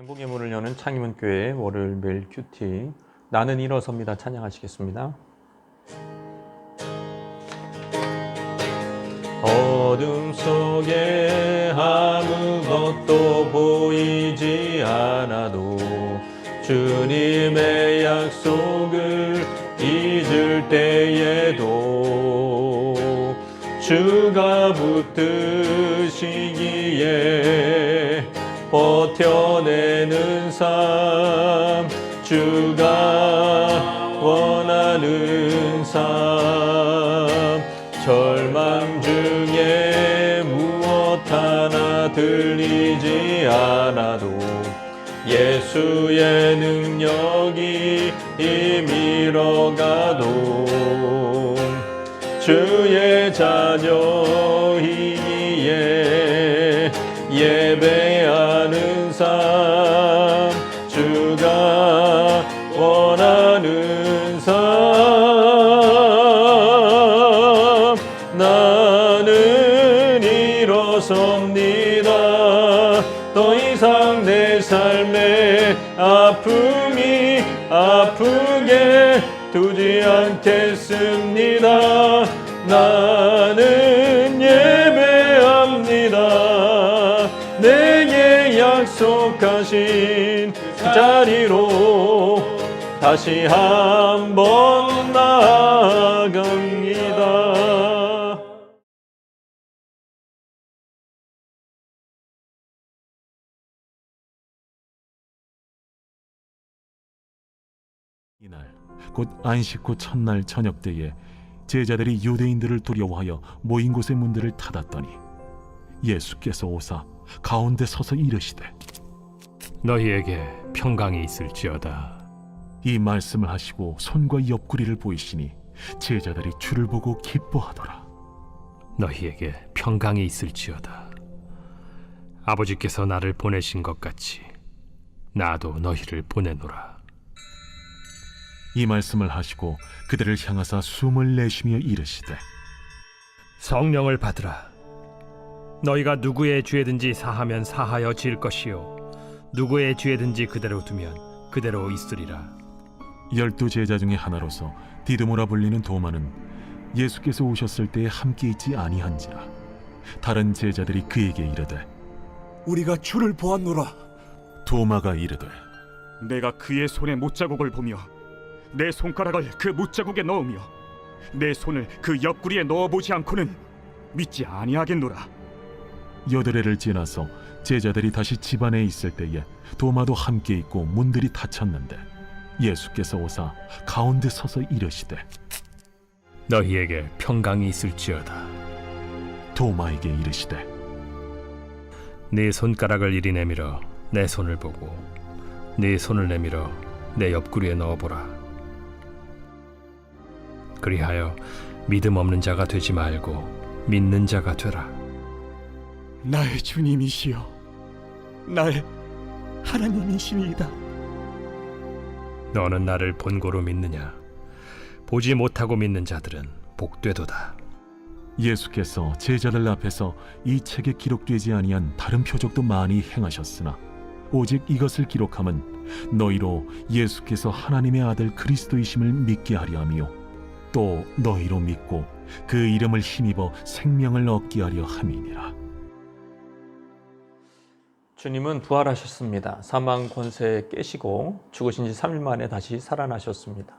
행복의 문을 여는 창의문교회 월요일 매일 큐티 나는 일어섭니다 찬양하시겠습니다. 어둠 속에 아무것도 보이지 않아도 주님의 약속을 잊을 때에도 주가 붙드시기에 버텨내는 삶, 주가 원하는 삶, 절망 중에 무엇 하나 들리지 않아도 예수의 능력이 임일어가도 주의 자녀이기에 예배하는 삶, 주가 원하는 삶, 나는 일어섭니다. 더 이상 내 삶의 아픔이 아프게 두지 않겠습니다. 나는 예배합니다. 내게 약속하신 그 자리로 다시 한번 나아갑니다. 이날 곧 안식 후 첫날 저녁 때에 제자들이 유대인들을 두려워하여 모인 곳의 문들을 닫았더니 예수께서 오사 가운데 서서 이르시되 너희에게 평강이 있을지어다. 이 말씀을 하시고 손과 옆구리를 보이시니 제자들이 주를 보고 기뻐하더라. 너희에게 평강이 있을지어다. 아버지께서 나를 보내신 것 같이 나도 너희를 보내노라. 이 말씀을 하시고 그들을 향하사 숨을 내쉬며 이르시되 성령을 받으라. 너희가 누구의 죄든지 사하면 사하여 질 것이요 누구의 죄든지 그대로 두면 그대로 있으리라. 12 제자 중에 하나로서 디드모라 불리는 도마는 예수께서 오셨을 때에 함께 있지 아니한지라. 다른 제자들이 그에게 이르되 우리가 주를 보았노라. 도마가 이르되 내가 그의 손에 못자국을 보며 내 손가락을 그 못자국에 넣으며 내 손을 그 옆구리에 넣어보지 않고는 믿지 아니하겠노라. 여드레를 지나서 제자들이 다시 집 안에 있을 때에 도마도 함께 있고 문들이 닫혔는데 예수께서 오사 가운데 서서 이르시되 너희에게 평강이 있을지어다. 도마에게 이르시되 네 손가락을 이리 내밀어 내 손을 보고 네 손을 내밀어 내 옆구리에 넣어보라. 그리하여 믿음 없는 자가 되지 말고 믿는 자가 되라. 나의 주님이시여, 나의 하나님이시니이다. 너는 나를 본고로 믿느냐? 보지 못하고 믿는 자들은 복되도다. 예수께서 제자들 앞에서 이 책에 기록되지 아니한 다른 표적도 많이 행하셨으나 오직 이것을 기록함은 너희로 예수께서 하나님의 아들 그리스도이심을 믿게 하려 함이요 또 너희로 믿고 그 이름을 힘입어 생명을 얻게 하려 함이니라. 주님은 부활하셨습니다. 사망 권세 깨시고 죽으신 지 3일 만에 다시 살아나셨습니다.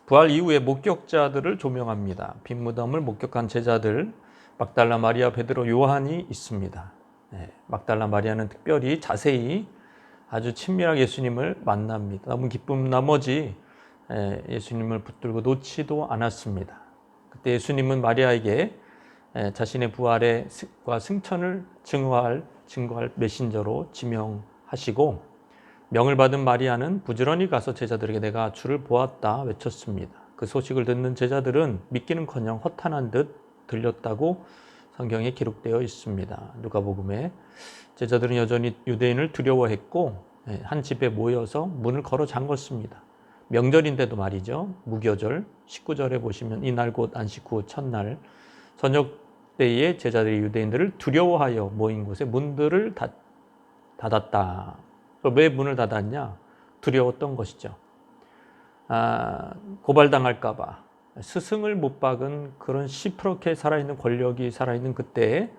부활 이후에 목격자들을 조명합니다. 빈 무덤을 목격한 제자들 막달라 마리아, 베드로, 요한이 있습니다. 막달라 마리아는 특별히 자세히 아주 친밀하게 예수님을 만납니다. 너무 기쁨 나머지 예수님을 붙들고 놓지도 않았습니다. 그때 예수님은 마리아에게 자신의 부활과 승천을 증거할 메신저로 지명하시고 명을 받은 마리아는 부지런히 가서 제자들에게 내가 주를 보았다 외쳤습니다. 그 소식을 듣는 제자들은 믿기는커녕 허탄한 듯 들렸다고 성경에 기록되어 있습니다. 누가복음에 제자들은 여전히 유대인을 두려워했고 한 집에 모여서 문을 걸어 잠궜습니다. 명절인데도 말이죠. 무교절 19절에 보시면 이날 곧 안식 후 첫날 저녁 때에 제자들이 유대인들을 두려워하여 모인 곳에 문들을 닫았다. 왜 문을 닫았냐? 두려웠던 것이죠. 고발당할까 봐. 스승을 못 박은 그런 시퍼렇게 살아있는 권력이 살아있는 그때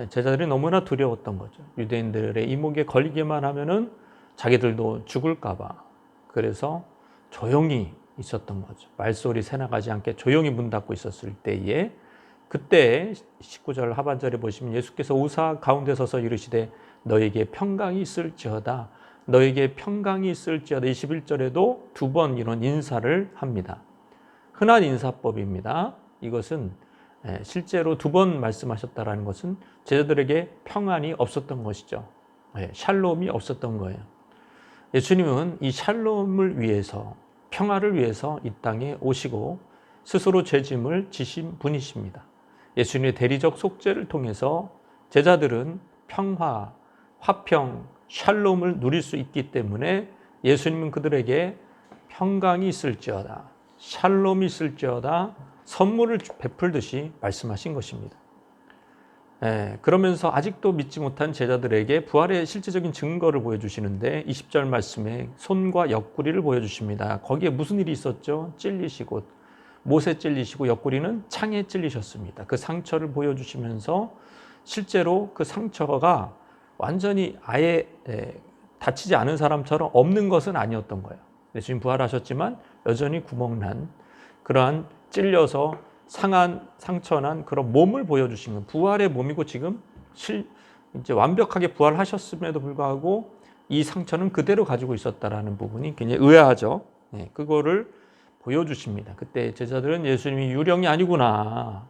제자들이 너무나 두려웠던 거죠. 유대인들의 이목에 걸리기만 하면은 자기들도 죽을까 봐. 그래서 조용히 있었던 거죠. 말소리 새나가지 않게 조용히 문 닫고 있었을 때에, 그때 19절 하반절에 보시면 예수께서 오사 가운데 서서 이르시되 너에게 평강이 있을지어다. 너에게 평강이 있을지어다. 21절에도 두 번 이런 인사를 합니다. 흔한 인사법입니다. 이것은 실제로 두 번 말씀하셨다라는 것은 제자들에게 평안이 없었던 것이죠. 샬롬이 없었던 거예요. 예수님은 이 샬롬을 위해서, 평화를 위해서 이 땅에 오시고 스스로 죄짐을 지신 분이십니다. 예수님의 대리적 속죄를 통해서 제자들은 평화, 화평, 샬롬을 누릴 수 있기 때문에 예수님은 그들에게 평강이 있을지어다, 샬롬이 있을지어다 선물을 베풀듯이 말씀하신 것입니다. 그러면서 아직도 믿지 못한 제자들에게 부활의 실제적인 증거를 보여주시는데 20절 말씀에 손과 옆구리를 보여주십니다. 거기에 무슨 일이 있었죠? 찔리시고, 못에 찔리시고 옆구리는 창에 찔리셨습니다. 그 상처를 보여주시면서 실제로 그 상처가 완전히 아예 다치지 않은 사람처럼 없는 것은 아니었던 거예요. 예수님 부활하셨지만 여전히 구멍난, 그러한 찔려서 상한, 상처난 그런 몸을 보여주신 거예요. 부활의 몸이고 지금 이제 완벽하게 부활하셨음에도 불구하고 이 상처는 그대로 가지고 있었다라는 부분이 굉장히 의아하죠. 그거를 보여주십니다. 그때 제자들은 예수님이 유령이 아니구나,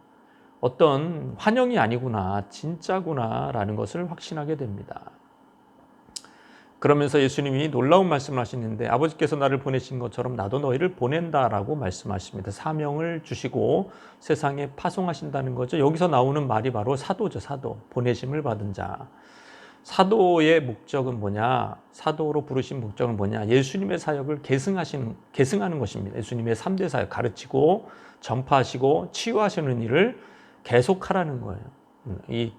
어떤 환영이 아니구나, 진짜구나라는 것을 확신하게 됩니다. 그러면서 예수님이 놀라운 말씀을 하시는데 아버지께서 나를 보내신 것처럼 나도 너희를 보낸다라고 말씀하십니다. 사명을 주시고 세상에 파송하신다는 거죠. 여기서 나오는 말이 바로 사도죠. 사도, 보내심을 받은 자. 사도의 목적은 뭐냐? 사도로 부르신 목적은 뭐냐? 예수님의 사역을 계승하는 것입니다. 예수님의 3대 사역, 가르치고 전파하시고 치유하시는 일을 계속하라는 거예요. 이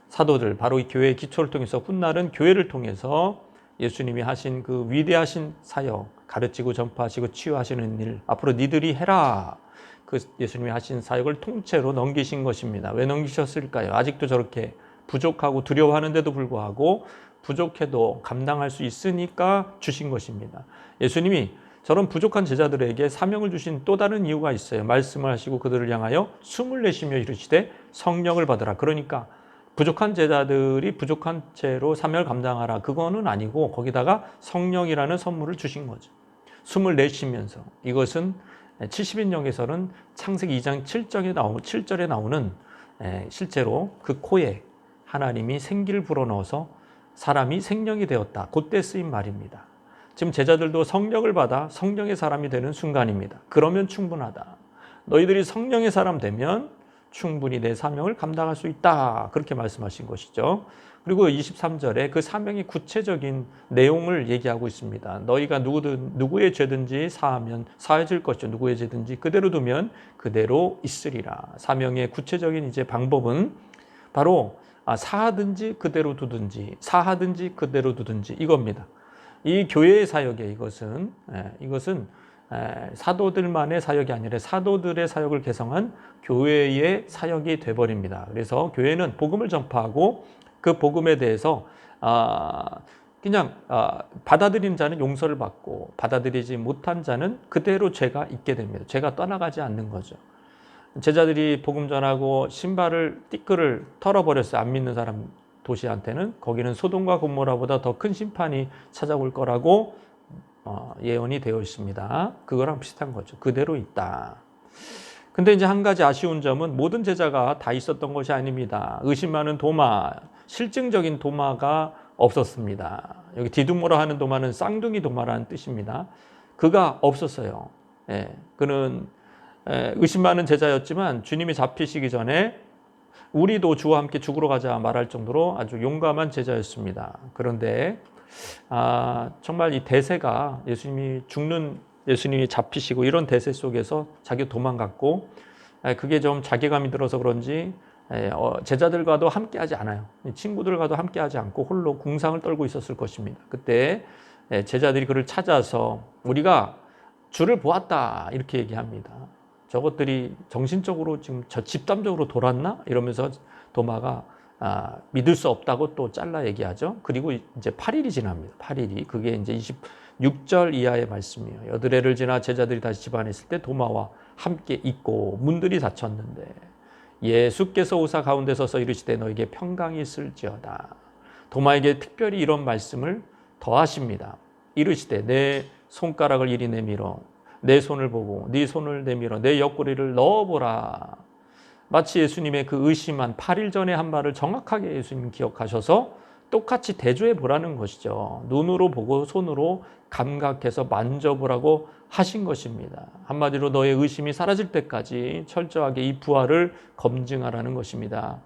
사도들, 바로 이 교회의 기초를 통해서 훗날은 교회를 통해서 예수님이 하신 그 위대하신 사역, 가르치고 전파하시고 치유하시는 일, 앞으로 니들이 해라. 그 예수님이 하신 사역을 통째로 넘기신 것입니다. 왜 넘기셨을까요? 아직도 저렇게 부족하고 두려워하는데도 불구하고 부족해도 감당할 수 있으니까 주신 것입니다. 예수님이 저런 부족한 제자들에게 사명을 주신 또 다른 이유가 있어요. 말씀을 하시고 그들을 향하여 숨을 내쉬며 이르시되 성령을 받으라. 그러니까 부족한 제자들이 부족한 채로 사명을 감당하라, 그거는 아니고 거기다가 성령이라는 선물을 주신 거죠. 숨을 내쉬면서. 이것은 70인역에서는 창세기 2장 7절에 나오는 실제로 그 코에 하나님이 생기를 불어넣어서 사람이 생명이 되었다, 그때 쓰인 말입니다. 지금 제자들도 성령을 받아 성령의 사람이 되는 순간입니다. 그러면 충분하다. 너희들이 성령의 사람 되면 충분히 내 사명을 감당할 수 있다, 그렇게 말씀하신 것이죠. 그리고 23절에 그 사명의 구체적인 내용을 얘기하고 있습니다. 너희가 누구의 죄든지 사하면 사해질 것이요, 누구의 죄든지 그대로 두면 그대로 있으리라. 사명의 구체적인 이제 방법은 바로 사하든지 그대로 두든지, 사하든지 그대로 두든지, 이겁니다. 이 교회의 사역에 이것은 사도들만의 사역이 아니라 사도들의 사역을 개성한 교회의 사역이 돼버립니다. 그래서 교회는 복음을 전파하고 그 복음에 대해서 그냥 받아들인 자는 용서를 받고 받아들이지 못한 자는 그대로 죄가 있게 됩니다. 죄가 떠나가지 않는 거죠. 제자들이 복음 전하고 신발을 띠끌을 털어버렸어요. 안 믿는 사람 도시한테는. 거기는 소돔과 고모라보다 더 큰 심판이 찾아올 거라고 예언이 되어 있습니다. 그거랑 비슷한 거죠. 그대로 있다. 근데 이제 한 가지 아쉬운 점은 모든 제자가 다 있었던 것이 아닙니다. 의심 많은 도마, 실증적인 도마가 없었습니다. 여기 디두모라 하는 도마는 쌍둥이 도마라는 뜻입니다. 그가 없었어요. 그는 의심 많은 제자였지만 주님이 잡히시기 전에 우리도 주와 함께 죽으러 가자 말할 정도로 아주 용감한 제자였습니다. 그런데 정말 이 대세가 예수님이 잡히시고 이런 대세 속에서 자기 도망갔고, 그게 좀 자괴감이 들어서 그런지 제자들과도 함께하지 않아요. 친구들과도 함께하지 않고 홀로 궁상을 떨고 있었을 것입니다. 그때 제자들이 그를 찾아서 우리가 주를 보았다 이렇게 얘기합니다. 저것들이 정신적으로 지금 집단적으로 돌았나? 이러면서 도마가 믿을 수 없다고 또 잘라 얘기하죠. 그리고 이제 8일이 지납니다. 8일이. 그게 이제 26절 이하의 말씀이에요. 여드레를 지나 제자들이 다시 집 안에 있을 때 도마와 함께 있고 문들이 닫혔는데 예수께서 오사 가운데 서서 이르시되 너에게 평강이 있을지어다. 도마에게 특별히 이런 말씀을 더하십니다. 이르시되 내 손가락을 이리 내밀어 내 손을 보고 네 손을 내밀어 내 옆구리를 넣어보라. 마치 예수님의 그 의심한 8일 전에 한 말을 정확하게 예수님 기억하셔서 똑같이 대조해 보라는 것이죠. 눈으로 보고 손으로 감각해서 만져보라고 하신 것입니다. 한마디로 너의 의심이 사라질 때까지 철저하게 이 부활을 검증하라는 것입니다.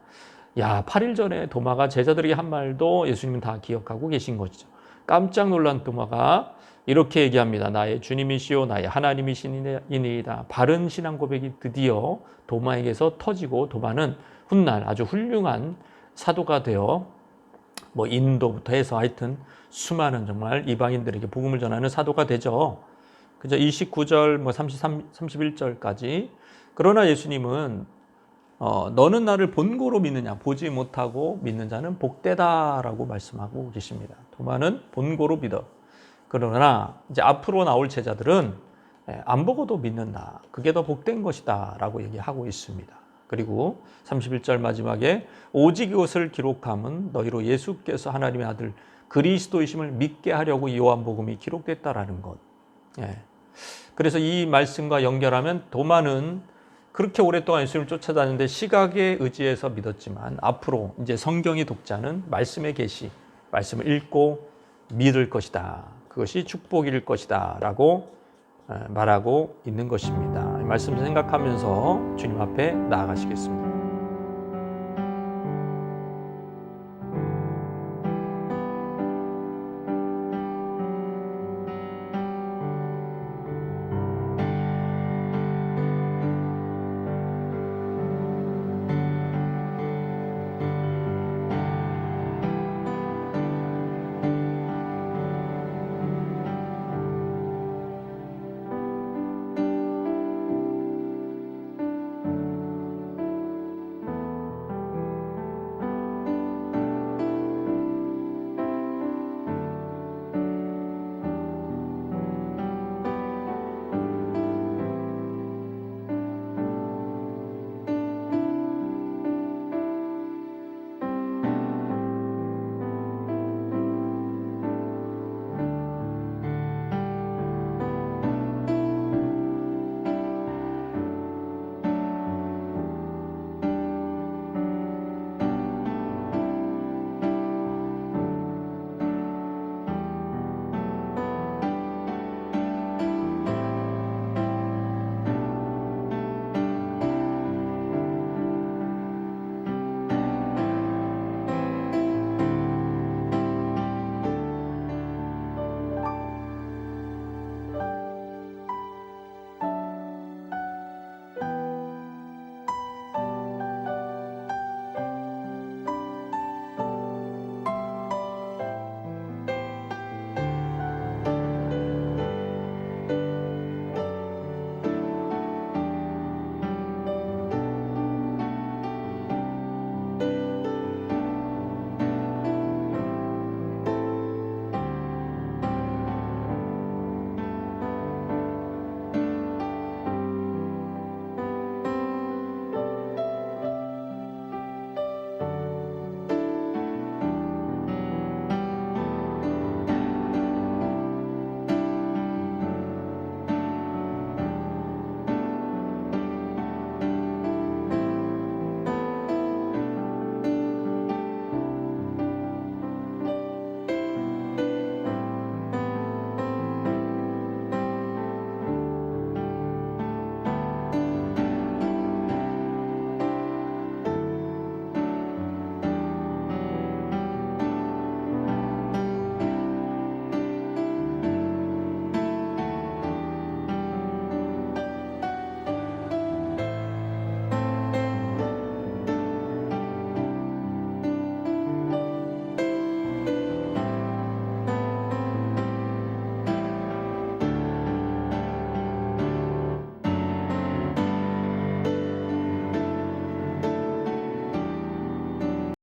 8일 전에 도마가 제자들에게 한 말도 예수님은 다 기억하고 계신 것이죠. 깜짝 놀란 도마가 이렇게 얘기합니다. 나의 주님이시오 나의 하나님이시니이다. 바른 신앙 고백이 드디어 도마에게서 터지고 도마는 훗날 아주 훌륭한 사도가 되어 인도부터 해서 하여튼 수많은 정말 이방인들에게 복음을 전하는 사도가 되죠. 그죠? 29절 33, 31절까지. 그러나 예수님은 너는 나를 본고로 믿느냐 보지 못하고 믿는 자는 복되다라고 말씀하고 계십니다. 도마는 본고로 믿어. 그러나 이제 앞으로 나올 제자들은 안 보고도 믿는다. 그게 더 복된 것이다 라고 얘기하고 있습니다. 그리고 31절 마지막에 오직 이것을 기록함은 너희로 예수께서 하나님의 아들 그리스도이심을 믿게 하려고 요한복음이 기록됐다라는 것. 그래서 이 말씀과 연결하면 도마는 그렇게 오랫동안 예수님을 쫓아다녔는데 시각에 의지해서 믿었지만 앞으로 이제 성경의 독자는 말씀의 계시, 말씀을 읽고 믿을 것이다. 그것이 축복일 것이다 라고 말하고 있는 것입니다. 이 말씀 생각하면서 주님 앞에 나아가시겠습니다.